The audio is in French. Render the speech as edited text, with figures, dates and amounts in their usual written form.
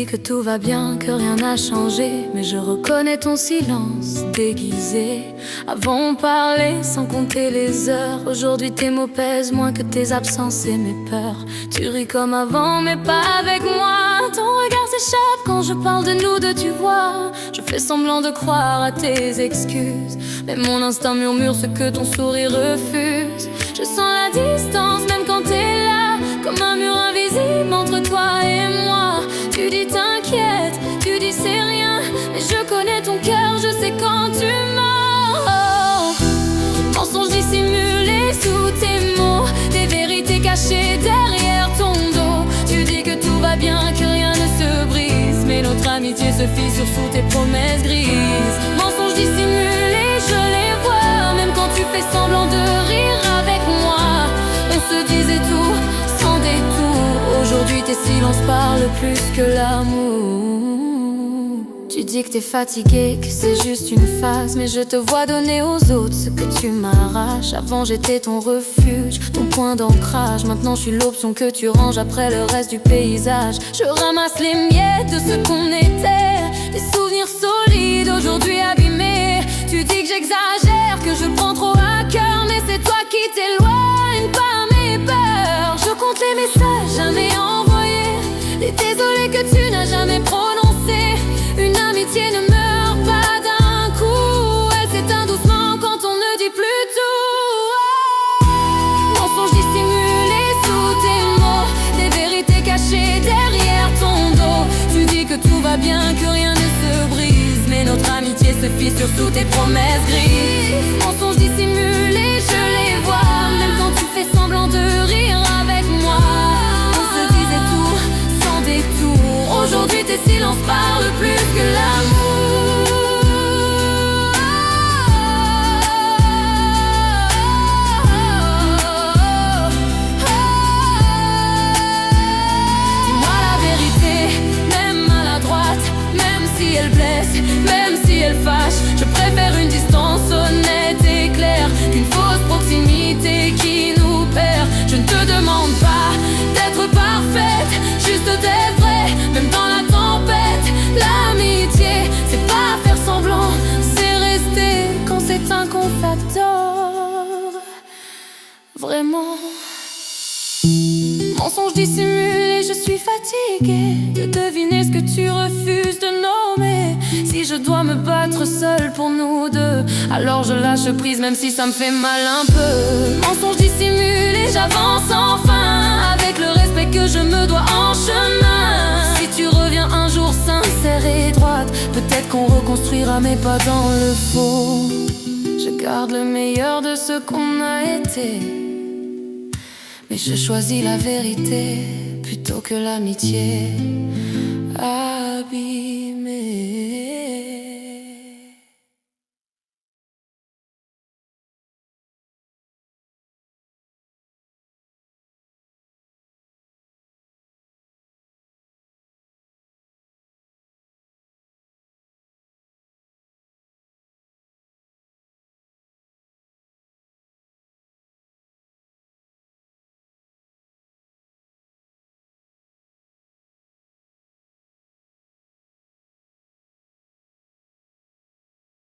dis que tout va bien, que rien n'a changé, mais je reconnais ton silence déguisé. Avant on parlait sans compter les heures. Aujourd'hui tes mots pèsent moins que tes absences et mes peurs. Tu ris comme avant mais pas avec moi. Ton regard s'échappe quand je parle de nous deux, tu vois. Je fais semblant de croire à tes excuses, mais mon instinct murmure ce que ton sourire refuse. Je sens la distance même quand t'es là, comme un mur invisible entre toi et moi. Tu dis t'inquiète, tu dis c'est rien, mais je connais ton cœur, je sais quand tu mens. Mensonges dissimulés sous tes mots, des vérités cachées derrière ton dos. Tu dis que tout va bien, que rien ne se brise, mais notre amitié se fissure sous tes promesses grises. Mensonges dissimulés, je les vois, même quand tu fais semblant de rire avec moi. On se disait tout sans détour. Aujourd'hui tes silences parlent plus que l'amour. Tu dis que t'es fatigué, que c'est juste une phase, mais je te vois donner aux autres ce que tu m'arraches. Avant j'étais ton refuge, ton point d'ancrage. Maintenant je suis l'option que tu ranges après le reste du paysage. Je ramasse les miettes de ce qu'on était, des souvenirs solides aujourd'hui abîmés. Tu dis que j'exagère, que je prends trop à cœur, mais c'est toi qui t'éloignes, pas mes peurs. Je compte les messages jamais envoyés, les désolés que tu n'as jamais prononcés. Une amitié ne meurt pas d'un coup, elle s'éteint doucement quand on ne dit plus tout. Mensonges dissimulés sous tes mots, des vérités cachées derrière ton dos. Tu dis que tout va bien, que rien ne se brise, mais notre amitié se fissure sous tes promesses grises. Mensonges dissimulés, je les vois, même quand tu fais semblant de rire avec moi. On se disait tout sans détour. Aujourd'hui tes silences parlent plus que l'amour. Dis-moi la vérité, même maladroite, même si elle blesse, même si elle fâche. Je préfère une distance honnête et claire qu'une fausse proximité qui nous perd. Je ne te demande pas d'être parfaite, juste d'être vraie, même dans la tempête. L'amitié, c'est pas faire semblant, c'est rester quand c'est un qu'on t'adore vraiment. Mensonges dissimulés, je suis fatiguée de deviner ce que tu refuses de nommer. Si je dois me battre seule pour nous deux, alors je lâche prise même si ça me fait mal un peu. Mensonges dissimulés, j'avance enfin, avec le respect que je me dois en chemin. Si tu reviens un jour sincère et droite, peut-être qu'on reconstruira mais pas dans le faux. Je garde le meilleur de ce qu'on a été, mais je choisis la vérité plutôt que l'amitié abîmée.